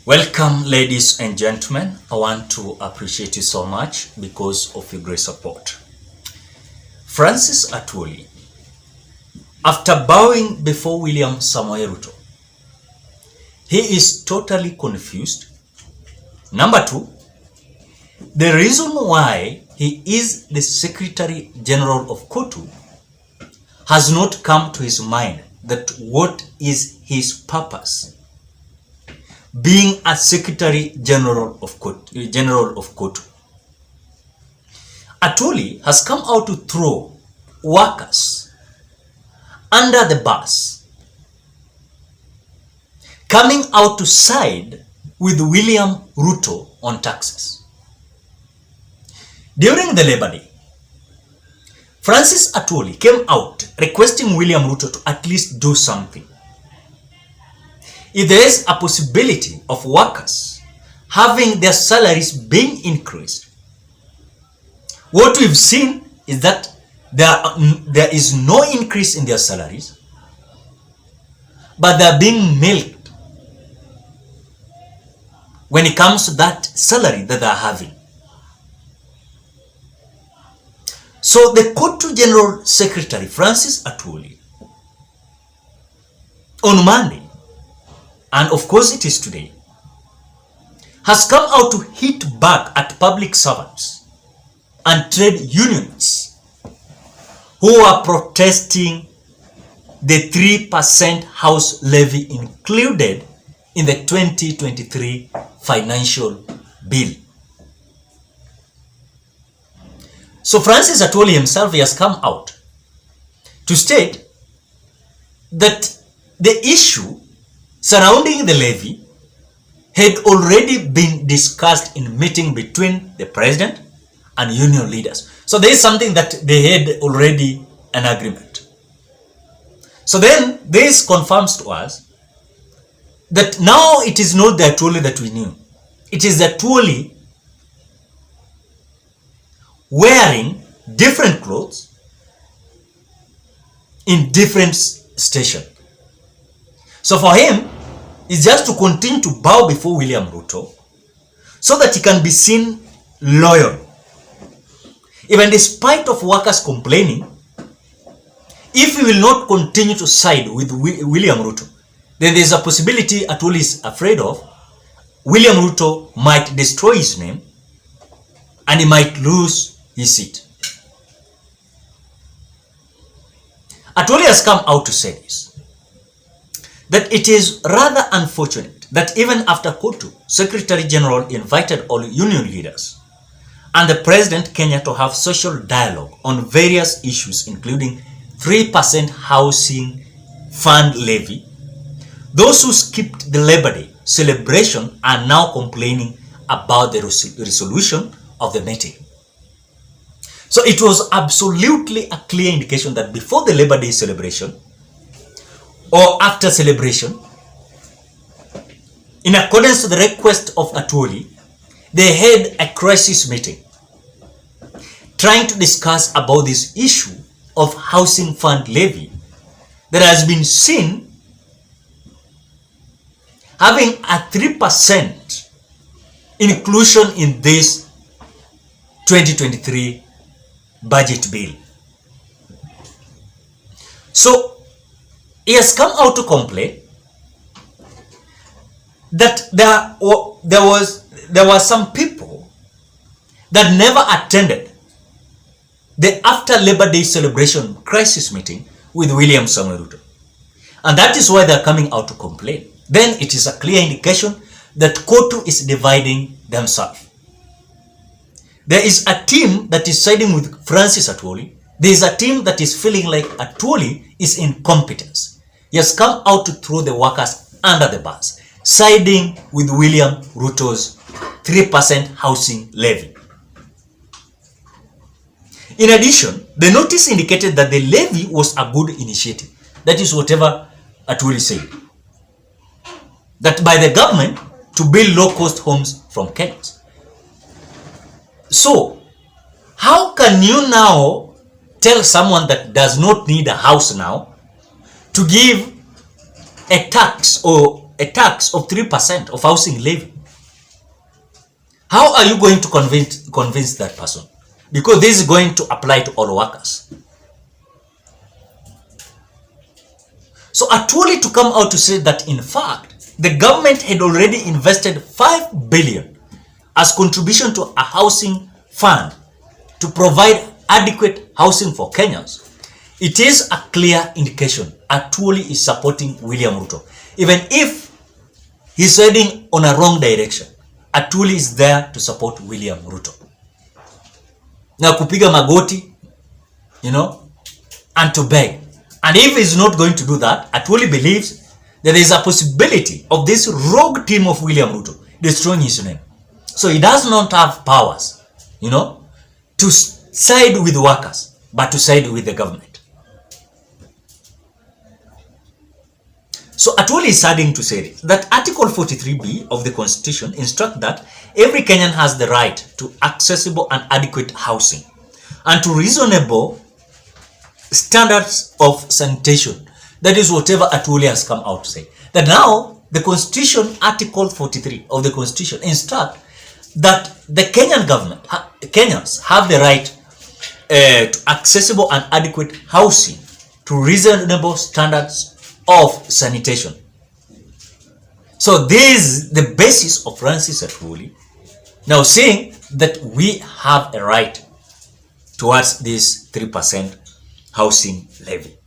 Welcome, ladies and gentlemen. I want to appreciate you so much because of your great support. Francis ATWOLI, after bowing before William Samoei Ruto, he is totally confused. Number two, the reason why he is the Secretary General of KOTU has not come to his mind that what is his purpose being a Secretary General of KOTU. ATWOLI has come out to throw workers under the bus, coming out to side with William Ruto on taxes. During the Labor Day, Francis ATWOLI came out requesting William Ruto to at least do something. If there is a possibility of workers having their salaries being increased, what we've seen is that there is no increase in their salaries, but they're being milked when it comes to that salary that they're having. So the KOTU General Secretary, Francis ATWOLI, on Monday, and of course it is today, has come out to hit back at public servants and trade unions who are protesting the 3% house levy included in the 2023 financial bill. So Francis ATWOLI himself has come out to state that the issue surrounding the levy had already been discussed in meeting between the president and union leaders. So there is something that they had already an agreement. So then this confirms to us that now it is not the ATWOLI that we knew. It is the ATWOLI wearing different clothes in different stations. So for him, it's just to continue to bow before William Ruto so that he can be seen loyal. Even despite of workers complaining, if he will not continue to side with William Ruto, then there's a possibility ATWOLI is afraid of William Ruto might destroy his name and he might lose his seat. ATWOLI has come out to say this, that it is rather unfortunate that even after KOTU, Secretary General invited all union leaders and the President Kenya to have social dialogue on various issues including 3% housing fund levy, those who skipped the Labor Day celebration are now complaining about the resolution of the meeting. So it was absolutely a clear indication that before the Labor Day celebration or after celebration, in accordance to the request of ATWOLI, they had a crisis meeting trying to discuss about this issue of housing fund levy that has been seen having a 3% inclusion in this 2023 budget bill. So he has come out to complain that there were some people that never attended the after Labor Day celebration crisis meeting with William Samoei Ruto. And that is why they are coming out to complain. Then it is a clear indication that KOTU is dividing themselves. There is a team that is siding with Francis ATWOLI. There is a team that is feeling like ATWOLI is incompetence. He has come out to throw the workers under the bus, siding with William Ruto's 3% housing levy. In addition, the notice indicated that the levy was a good initiative. That is whatever ATWOLI said. That by the government to build low-cost homes from Kenyans. So, how can you now tell someone that does not need a house now to give a tax or a tax of 3% of housing levy. How are you going to convince that person? Because this is going to apply to all workers. So ATWOLI to come out to say that in fact, the government had already invested 5 billion as contribution to a housing fund to provide adequate housing for Kenyans. It is a clear indication ATWOLI is supporting William Ruto. Even if he's heading on a wrong direction, ATWOLI is there to support William Ruto. Now kupiga magoti, and to beg. And if he's not going to do that, ATWOLI believes that there is a possibility of this rogue team of William Ruto destroying his name. So he does not have powers, to side with workers, but to side with the government. So ATWOLI is starting to say that Article 43B of the Constitution instructs that every Kenyan has the right to accessible and adequate housing and to reasonable standards of sanitation. That is whatever ATWOLI has come out to say. That now the Constitution, Article 43 of the Constitution, instructs that the Kenyan government, Kenyans have the right to accessible and adequate housing to reasonable standards of sanitation. So this is the basis of Francis ATWOLI now saying that we have a right towards this 3% housing levy.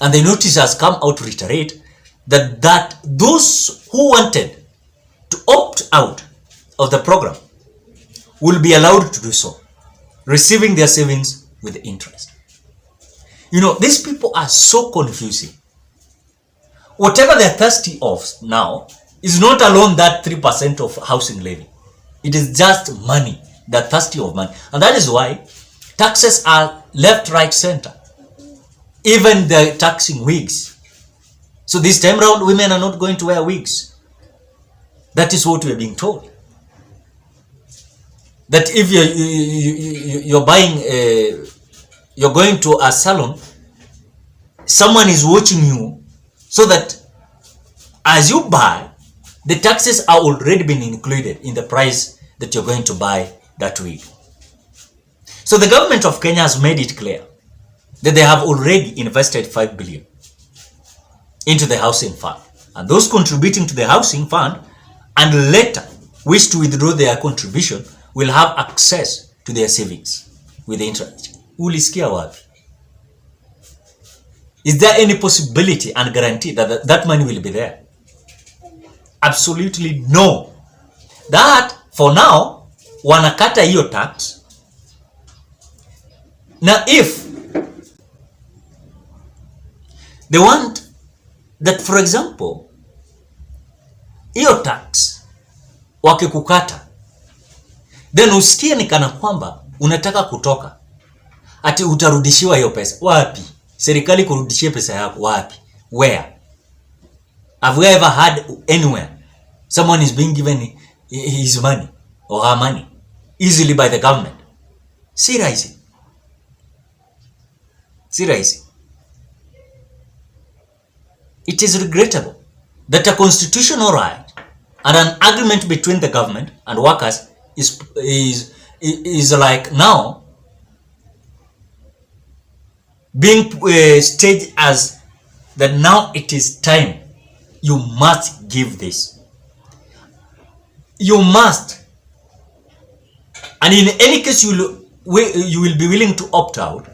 And the notice has come out to reiterate that those who wanted to opt out of the program will be allowed to do so, receiving their savings with interest. These people are so confusing. Whatever they're thirsty of now is not alone that 3% of housing levy. It is just money. They're thirsty of money. And that is why taxes are left, right, center. Even they're taxing wigs. So this time around, women are not going to wear wigs. That is what we're being told. That if you're buying you're going to a salon, someone is watching you, so that as you buy, the taxes are already been included in the price that you're going to buy that wig. So the government of Kenya has made it clear that they have already invested 5 billion into the housing fund. And those contributing to the housing fund and later wish to withdraw their contribution will have access to their savings with interest. Ulisikia wapi? Is there any possibility and guarantee that that money will be there? Absolutely no. That for now wanakata hiyo tax. Now if they want that, for example, hiyo tax wakikukata, then usikie ni kana kwamba unataka kutoka, ati utarudishiwa hiyo pesa. Wapi? Serikali kurudishia pesa yako wapi? Where? Have we ever had anywhere someone is being given his money or her money easily by the government? Seriously. It is regrettable that a constitutional right and an agreement between the government and workers is like now being staged as that now it is time. You must give this. You must. And in any case you will be willing to opt out,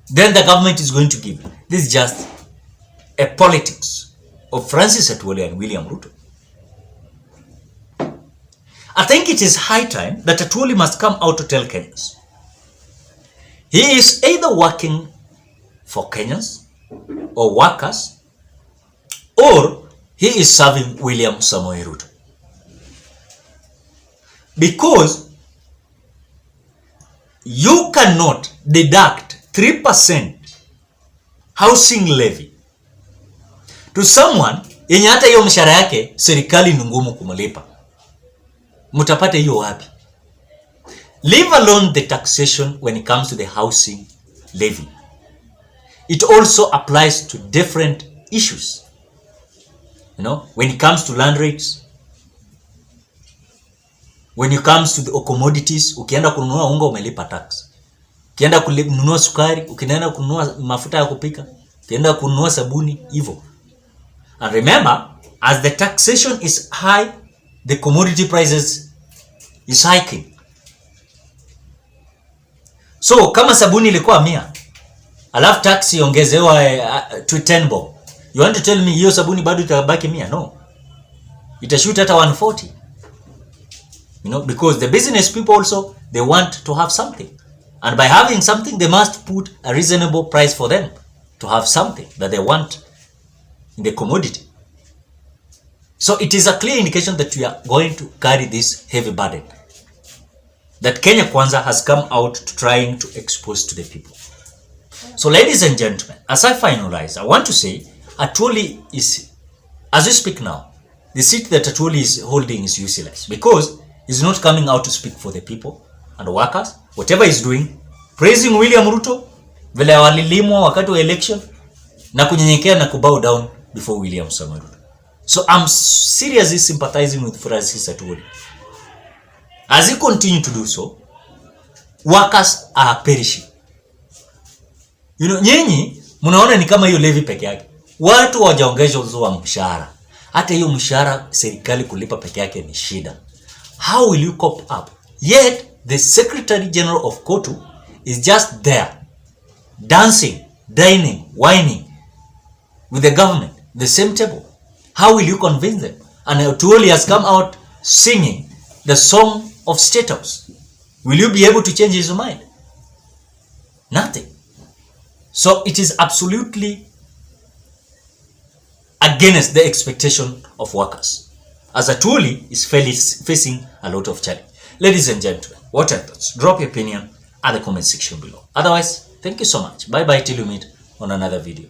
then the government is going to give. This is just a politics of Francis ATWOLI and William Ruto. I think it is high time that ATWOLI must come out to tell Kenyans he is either working for Kenyans or workers, or he is serving William Samoei Ruto. Because you cannot deduct 3% housing levy to someone yenye hata hiyo mshahara yake serikali ni ngumu kumlipa. Mutapata hiyo wapi? Leave alone the taxation when it comes to the housing levy. It also applies to different issues. You know, when it comes to land rates, when it comes to the commodities, ukienda kununua unga umelipa tax. Ukienda kununua sukari, ukienda kununua mafuta ya kupika, ukienda kununua sabuni, hivyo. And remember, as the taxation is high, the commodity prices is hiking. So kama sabuni ilikuwa 100, alafu tax iongezewa to 10 bob. You want to tell me hiyo sabuni bado itabaki 100? No. Itashoot hata 140. You know, because the business people also, they want to have something. And by having something, they must put a reasonable price for them to have something that they want in the commodity. So it is a clear indication that we are going to carry this heavy burden that Kenya Kwanza has come out to trying to expose to the people. So ladies and gentlemen, as I finalize, I want to say ATWOLI is, as we speak now, the seat that ATWOLI is holding is useless because he's not coming out to speak for the people and workers. Whatever he's doing, praising William Ruto, vile walilimwa wakati wa election, na kunyenyekea na kubow down before William Samoei Ruto. So I'm seriously sympathizing with Francis ATWOLI. As he continue to do so, workers are perishing. You know, nyinyi mnaona ni kama hiyo levy peke yake. Watu hawajaongezwa mshahara. Hata hiyo mshahara serikali kulipa peke yake ni shida. How will you cope up? Yet the Secretary General of KOTU is just there, dancing, dining, whining with the government, the same table. How will you convince them? And ATWOLI has come out singing the song of State House. Will you be able to change his mind? Nothing. So it is absolutely against the expectation of workers, as ATWOLI is facing a lot of challenge. Ladies and gentlemen, what are your thoughts? Drop your opinion at the comment section below. Otherwise, thank you so much. Bye bye till you meet on another video.